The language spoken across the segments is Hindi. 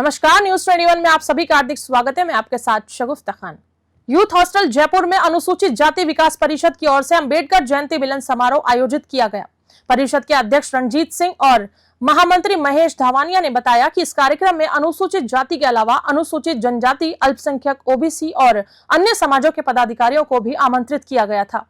नमस्कार, न्यूज 21 में आप सभी का हार्दिक स्वागत है। मैं आपके साथ शगुफ्ता खान। यूथ हॉस्टल जयपुर में अनुसूचित जाति विकास परिषद की ओर से अंबेडकर जयंती मिलन समारोह आयोजित किया गया। परिषद के अध्यक्ष रंजीत सिंह और महामंत्री महेश धावानिया ने बताया कि इस कार्यक्रम में अनुसूचित जाति के अलावा अनुसूचित जनजाति, अल्पसंख्यक, ओबीसी और अन्य समाजों के पदाधिकारियों को भी आमंत्रित किया गया था।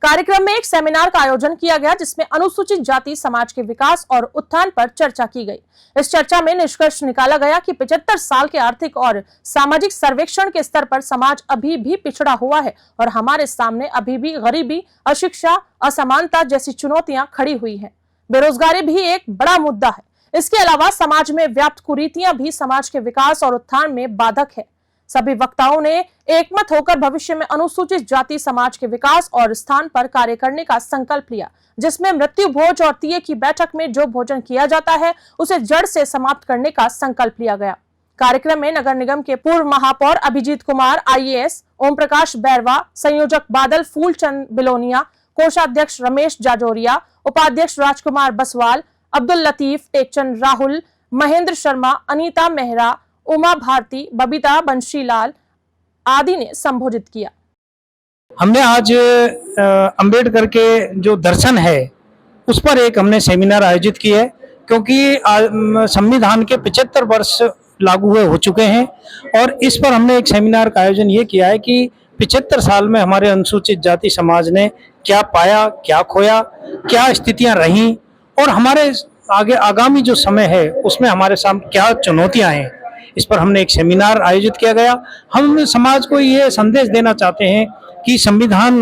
कार्यक्रम में एक सेमिनार का आयोजन किया गया जिसमें अनुसूचित जाति समाज के विकास और उत्थान पर चर्चा की गई। इस चर्चा में निष्कर्ष निकाला गया कि 75 साल के आर्थिक और सामाजिक सर्वेक्षण के स्तर पर समाज अभी भी पिछड़ा हुआ है और हमारे सामने अभी भी गरीबी, अशिक्षा, असमानता जैसी चुनौतियां खड़ी हुई हैं। बेरोजगारी भी एक बड़ा मुद्दा है। इसके अलावा समाज में व्याप्त कुरीतियां भी समाज के विकास और उत्थान में बाधक है। सभी वक्ताओं ने एकमत होकर भविष्य में अनुसूचित जाति समाज के विकास और स्थान पर कार्य करने का संकल्प लिया, जिसमें मृत्यु भोज और तीये की बैठक में जो भोजन किया जाता है उसे जड़ से समाप्त करने का संकल्प लिया गया। कार्यक्रम में नगर निगम के पूर्व महापौर अभिजीत कुमार IAS, ओम प्रकाश बैरवा, संयोजक बादल फूलचंद बिलोनिया, कोषाध्यक्ष रमेश जाजोरिया, उपाध्यक्ष राजकुमार बसवाल, अब्दुल लतीफ, टेकचंद राहुल, महेंद्र शर्मा, अनीता मेहरा, उमा भारती, बबीता बंशीलाल आदि ने संबोधित किया। हमने आज अंबेडकर के जो दर्शन है उस पर एक हमने सेमिनार आयोजित किया है, क्योंकि संविधान के 75 वर्ष लागू हुए हो चुके हैं और इस पर हमने एक सेमिनार का आयोजन ये किया है कि 75 साल में हमारे अनुसूचित जाति समाज ने क्या पाया, क्या खोया, क्या स्थितियां रहीं और हमारे आगे आगामी जो समय है उसमें हमारे सामने क्या चुनौतियां हैं। इस पर हमने एक सेमिनार आयोजित किया गया। हम समाज को ये संदेश देना चाहते हैं कि संविधान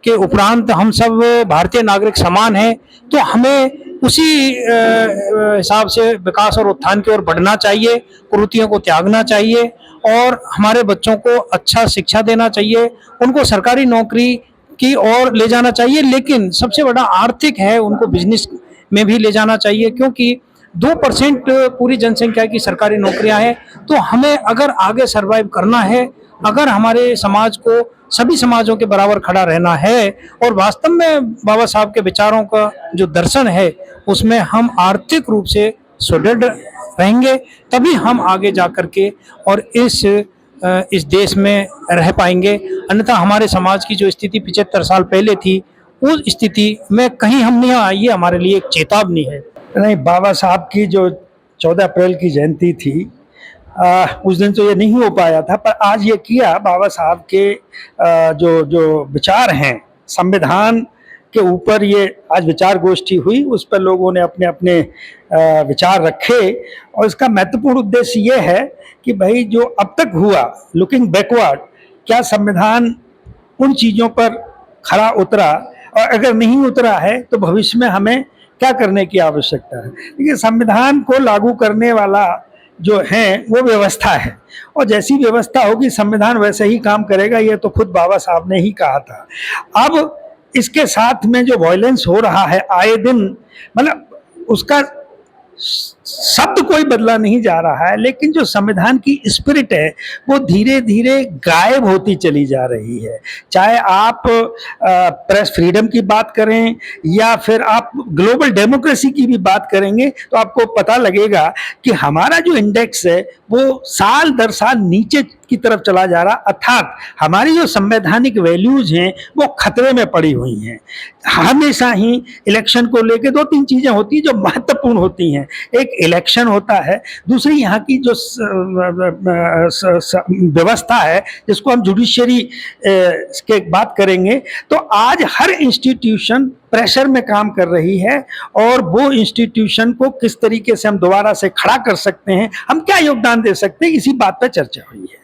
के उपरांत हम सब भारतीय नागरिक समान हैं, तो हमें उसी हिसाब से विकास और उत्थान की ओर बढ़ना चाहिए, कुरीतियों को त्यागना चाहिए और हमारे बच्चों को अच्छा शिक्षा देना चाहिए, उनको सरकारी नौकरी की ओर ले जाना चाहिए, लेकिन सबसे बड़ा आर्थिक है उनको बिजनेस में भी ले जाना चाहिए, क्योंकि 2% पूरी जनसंख्या की सरकारी नौकरियां हैं। तो हमें अगर आगे सरवाइव करना है, अगर हमारे समाज को सभी समाजों के बराबर खड़ा रहना है और वास्तव में बाबा साहब के विचारों का जो दर्शन है उसमें हम आर्थिक रूप से सुदृढ़ रहेंगे, तभी हम आगे जा कर के और इस देश में रह पाएंगे। अन्यथा हमारे समाज की जो स्थिति 75 साल पहले थी उस स्थिति में कहीं हम नहीं आए, ये हमारे लिए एक चेतावनी है। नहीं, बाबा साहब की जो 14 अप्रैल की जयंती थी उस दिन तो ये नहीं हो पाया था, पर आज ये किया। बाबा साहब के जो विचार हैं संविधान के ऊपर, ये आज विचार गोष्ठी हुई, उस पर लोगों ने अपने अपने विचार रखे और इसका महत्वपूर्ण उद्देश्य ये है कि भाई जो अब तक हुआ, लुकिंग बैकवर्ड, क्या संविधान उन चीज़ों पर खरा उतरा और अगर नहीं उतरा है तो भविष्य में हमें क्या करने की आवश्यकता है। देखिए, संविधान को लागू करने वाला जो है वो व्यवस्था है और जैसी व्यवस्था होगी संविधान वैसे ही काम करेगा, ये तो खुद बाबा साहब ने ही कहा था। अब इसके साथ में जो वायलेंस हो रहा है आए दिन, मतलब उसका शब्द कोई बदला नहीं जा रहा है, लेकिन जो संविधान की स्पिरिट है वो धीरे धीरे गायब होती चली जा रही है। चाहे आप प्रेस फ्रीडम की बात करें या फिर आप ग्लोबल डेमोक्रेसी की भी बात करेंगे तो आपको पता लगेगा कि हमारा जो इंडेक्स है वो साल दर साल नीचे की तरफ चला जा रहा, अर्थात हमारी जो संवैधानिक वैल्यूज हैं वो खतरे में पड़ी हुई हैं। हमेशा ही इलेक्शन को लेकर 2-3 चीज़ें होती हैं जो महत्वपूर्ण होती हैं। एक इलेक्शन होता है, दूसरी यहाँ की जो व्यवस्था है जिसको हम जुडिशरी के बात करेंगे, तो आज हर इंस्टीट्यूशन प्रेशर में काम कर रही है और वो इंस्टीट्यूशन को किस तरीके से हम दोबारा से खड़ा कर सकते हैं, हम क्या योगदान दे सकते हैं, इसी बात पर चर्चा हुई है।